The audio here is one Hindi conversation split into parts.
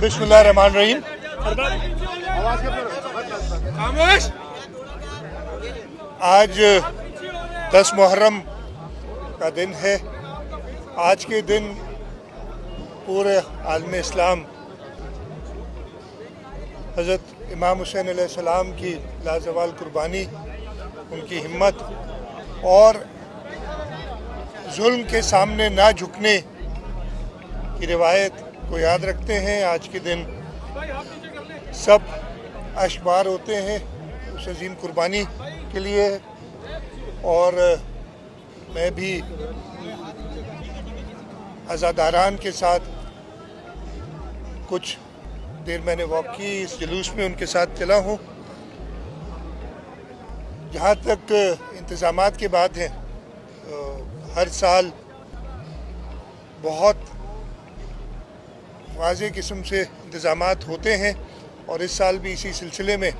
बिस्मिल्लाहिर्रहमानिर्रहीम। आज 10 मुहर्रम का दिन है। आज के दिन पूरे आलम इस्लाम हज़रत इमाम हुसैन अलैहिस्सलाम की लाजवाल कुर्बानी, उनकी हिम्मत और जुल्म के सामने ना झुकने की रिवायत को याद रखते हैं। आज के दिन सब अशबार होते हैं उस अजीम कुर्बानी के लिए, और मैं भी अज़ादारान के साथ कुछ देर मैंने वॉक की, इस जुलूस में उनके साथ चला हूँ। जहाँ तक इंतज़ामात की बात है, हर साल बहुत वाज़ेह किस्म से इंतज़ामात होते हैं और इस साल भी इसी सिलसिले में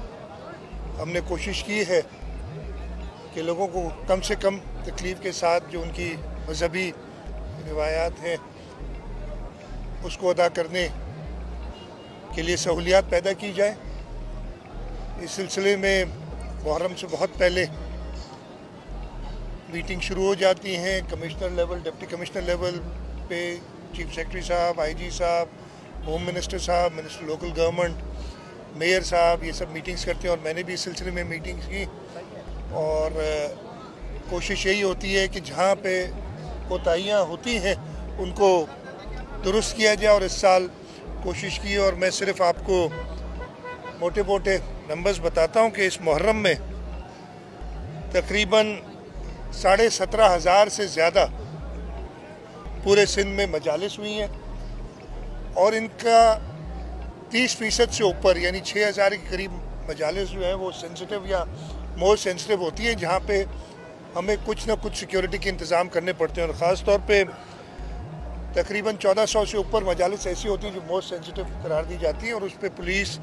हमने कोशिश की है कि लोगों को कम से कम तकलीफ़ के साथ जो उनकी मजहबी रिवायात हैं उसको अदा करने के लिए सहूलियात पैदा की जाए। इस सिलसिले में मुहर्रम से बहुत पहले मीटिंग शुरू हो जाती हैं। Commissioner level, deputy commissioner level पे चीफ सेक्रेटरी साहब, आईजी साहब, होम मिनिस्टर साहब, मिनिस्टर लोकल गवर्नमेंट, मेयर साहब, ये सब मीटिंग्स करते हैं और मैंने भी इस सिलसिले में मीटिंग्स की। और कोशिश यही होती है कि जहाँ पे कोताहियाँ होती हैं उनको दुरुस्त किया जाए। और इस साल कोशिश की, और मैं सिर्फ आपको मोटे मोटे नंबर्स बताता हूँ कि इस मुहर्रम में तकरीबन 17,500 से ज़्यादा पूरे सिंध में मजालिस हुई हैं और इनका 30% से ऊपर यानी 6,000 के करीब मजालिस जो है वो सेंसिटिव या मोस्ट सेंसिटिव होती है, जहाँ पे हमें कुछ ना कुछ सिक्योरिटी के इंतज़ाम करने पड़ते हैं। और ख़ास तौर पे तकरीबन 1400 से ऊपर मजालिस ऐसी होती हैं जो मोस्ट सेंसिटिव करार दी जाती है और उस पर पुलिस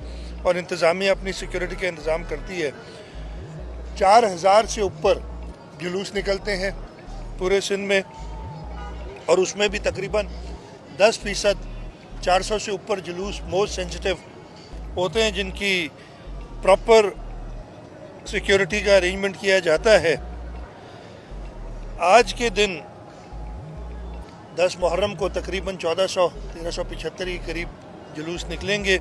और इंतज़ामिया अपनी सिक्योरिटी का इंतज़ाम करती है। 4,000 से ऊपर जुलूस निकलते हैं पूरे सिंध में और उसमें भी तकरीबन 10% 400 से ऊपर जुलूस मोस्ट सेंसिटिव होते हैं जिनकी प्रॉपर सिक्योरिटी का अरेंजमेंट किया जाता है। आज के दिन 10 मुहर्रम को तकरीबन 1400-1375 के करीब जुलूस निकलेंगे।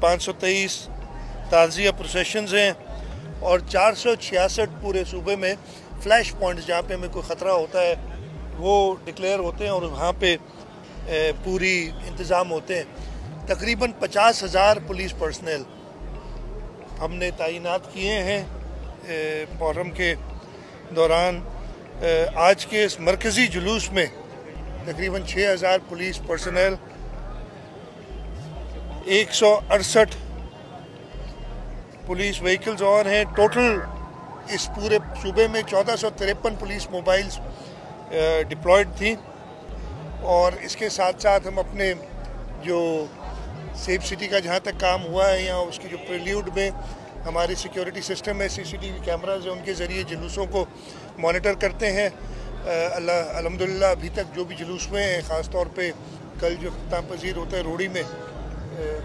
523 ताज़िया प्रोसेशंस हैं और 466 पूरे सूबे में फ्लैश पॉइंट्स जहाँ पे हमें कोई ख़तरा होता है वो डिक्लेयर होते हैं और वहाँ पे पूरी इंतज़ाम होते हैं। तकरीबन 50,000 पुलिस पर्सनल हमने तैनात किए हैं मुहर्रम के दौरान। आज के इस मरकज़ी जुलूस में तकरीबन 6,000 पुलिस पर्सनल, 168 पुलिस व्हीकल्स और हैं। टोटल इस पूरे सूबे में 1453 पुलिस मोबाइल्स डिप्लॉयड थी। और इसके साथ साथ हम अपने जो सेफ सिटी का जहाँ तक काम हुआ है या उसकी जो प्रील्यूड में हमारे सिक्योरिटी सिस्टम है, CCTV कैमराज है, उनके ज़रिए जुलूसों को मॉनिटर करते हैं। अल्हम्दुलिल्लाह अभी तक जो भी जुलूस हुए हैं, ख़ास तौर पे कल जो ख़िताम पजीर होता है रोड़ी में,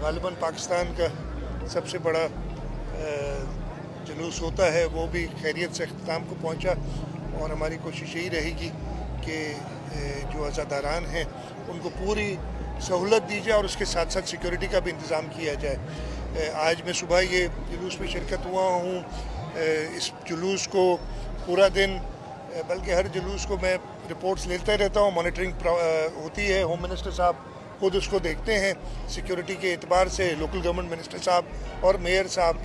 गालिबन पाकिस्तान का सबसे बड़ा जुलूस होता है, वो भी खैरियत से ख़िताम को पहुँचा। और हमारी कोशिश यही रहेगी कि जो अज़ादारान हैं उनको पूरी सहूलत दी जाए और उसके साथ साथ सिक्योरिटी का भी इंतज़ाम किया जाए। आज मैं सुबह ये जुलूस में शिरकत हुआ हूँ। इस जुलूस को पूरा दिन, बल्कि हर जुलूस को मैं रिपोर्ट्स लेता रहता हूँ, मॉनिटरिंग होती है। होम मिनिस्टर साहब खुद उसको देखते हैं सिक्योरिटी के एतबार से, लोकल गवर्नमेंट मिनिस्टर साहब और मेयर साहब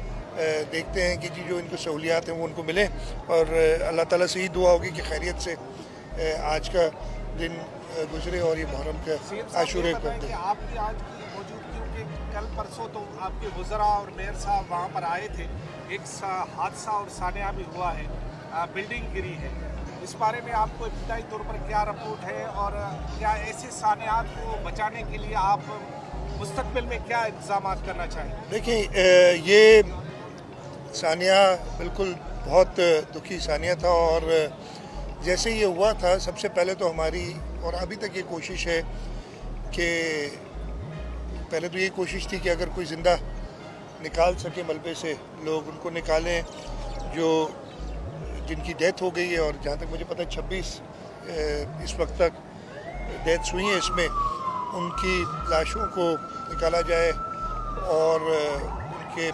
देखते हैं कि जी जो इनको सहूलियात हैं वो उनको मिले। और अल्लाह ताला से ही दुआ होगी कि खैरियत से आज का दिन गुजरे और ये मुहर्रम का आशूरे कर दें। आपकी आज की मौजूदगी के कल परसों तो आपके वज़रा और मेयर साहब वहाँ पर आए थे, एक हादसा और सानिया भी हुआ है, बिल्डिंग गिरी है। इस बारे में आपको इब्तिदाई तौर पर क्या रिपोर्ट है और क्या ऐसे सानियात को बचाने के लिए आप मुस्तकबिल में क्या इंतजाम करना चाहेंगे? देखिए, ये सानिया बिल्कुल बहुत दुखी सानिया था और जैसे ये हुआ था, सबसे पहले तो हमारी और अभी तक ये कोशिश है कि पहले तो यही कोशिश थी कि अगर कोई ज़िंदा निकाल सके मलबे से लोग उनको निकालें जो जिनकी डेथ हो गई है, और जहाँ तक मुझे पता है 26 इस वक्त तक डेथ्स हुई हैं, इसमें उनकी लाशों को निकाला जाए और उनके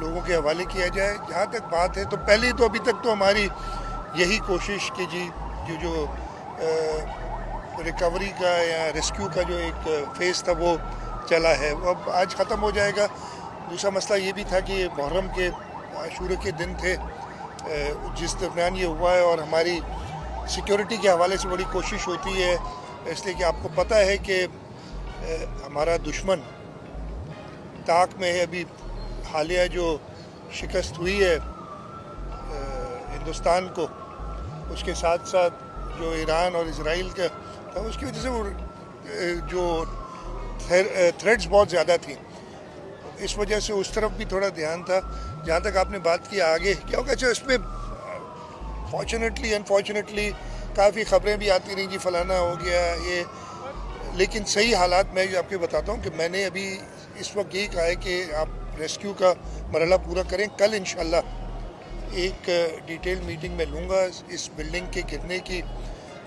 लोगों के हवाले किया जाए। जहाँ तक बात है तो पहले तो अभी तक तो हमारी यही कोशिश कि जी जो रिकवरी का या रेस्क्यू का जो एक फेज़ था वो चला है, वो अब आज ख़त्म हो जाएगा। दूसरा मसला ये भी था कि मुहर्रम के आशूरा के दिन थे जिस दरमियान ये हुआ है, और हमारी सिक्योरिटी के हवाले से बड़ी कोशिश होती है, इसलिए कि आपको पता है कि हमारा दुश्मन ताक में है। अभी हालिया जो शिकस्त हुई है हिंदुस्तान को, उसके साथ साथ जो ईरान और इजराइल का था, उसकी वजह से वो जो थ्रेट्स बहुत ज़्यादा थी, इस वजह से उस तरफ भी थोड़ा ध्यान था। जहाँ तक आपने बात की आगे क्या होगा, अच्छा इसमें फॉर्चुनेटली अनफॉर्चुनेटली काफ़ी ख़बरें भी आती रहीं जी फलाना हो गया ये, लेकिन सही हालात मैं आपको बताता हूँ कि मैंने अभी इस वक्त यही कहा है कि आप रेस्क्यू का मरहला पूरा करें। कल इंशाल्लाह एक डिटेल मीटिंग में लूँगा इस बिल्डिंग के गिरने की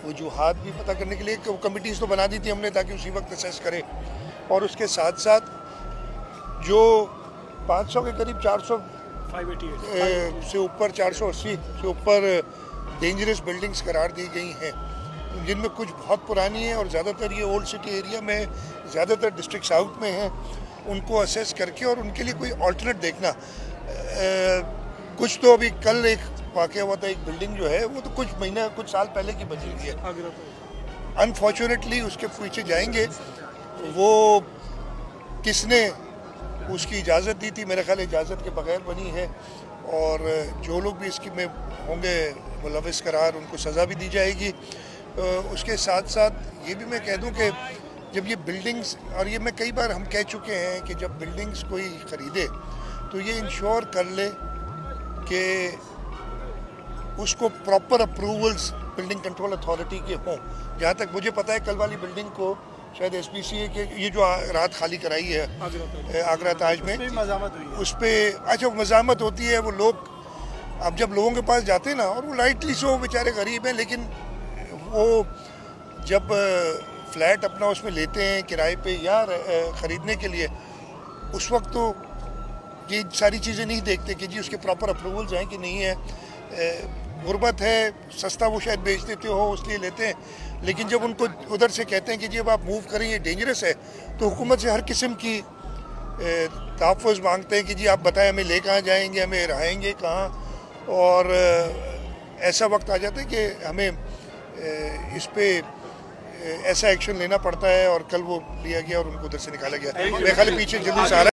वजूहात भी पता करने के लिए। कमिटीज़ तो बना दी थी हमने ताकि उसी वक्त असेस करें, और उसके साथ साथ जो 500 के करीब 588 से ऊपर 480 से ऊपर डेंजरस बिल्डिंग्स करार दी गई हैं, जिनमें कुछ बहुत पुरानी है और ज़्यादातर ये ओल्ड सिटी एरिया में, ज़्यादातर डिस्ट्रिक्ट साउथ में हैं, उनको असेस करके और उनके लिए कोई ऑल्टरनेट देखना। कुछ तो अभी कल एक वाक़या हुआ था, एक बिल्डिंग जो है वो तो कुछ साल पहले की बची हुई है, अनफॉर्चुनेटली उसके पीछे जाएंगे वो किसने उसकी इजाज़त दी थी, मेरे ख्याल इजाज़त के बगैर बनी है, और जो लोग भी इसकी में होंगे मुलविस करार उनको सज़ा भी दी जाएगी। उसके साथ साथ ये भी मैं कह दूं कि जब ये बिल्डिंग्स, और ये मैं कई बार हम कह चुके हैं कि जब बिल्डिंग्स कोई ख़रीदे तो ये इंश्योर कर ले कि उसको proper approvals building control authority के हों। जहाँ तक मुझे पता है कल वाली बिल्डिंग को शायद SPCA के ये जो रात खाली कराई है आगरा ताज में, उस पर अच्छा मज़ामत होती है। वो लोग अब जब लोगों के पास जाते हैं ना, और वो लाइटली सो बेचारे गरीब हैं, लेकिन वो जब फ्लैट अपना उसमें लेते हैं किराए पे या ख़रीदने के लिए, उस वक्त तो ये सारी चीज़ें नहीं देखते कि जी उसके प्रॉपर अप्रूवल्स हैं कि नहीं है। गुर्बत है, सस्ता वो शायद बेच देते हो इसलिए लेते हैं, लेकिन जब उनको उधर से कहते हैं कि जी अब आप मूव करें ये डेंजरस है, तो हुकूमत से हर किस्म की तहफ़्फ़ुज़ मांगते हैं कि जी आप बताएं हमें ले कहाँ जाएंगे, हमें रहेंगे कहाँ, और ऐसा वक्त आ जाता है कि हमें इस पे ऐसा एक्शन लेना पड़ता है, और कल वो लिया गया और उनको उधर से निकाला गया। मेरे ख्याल पीछे जुलूस आ रहा है।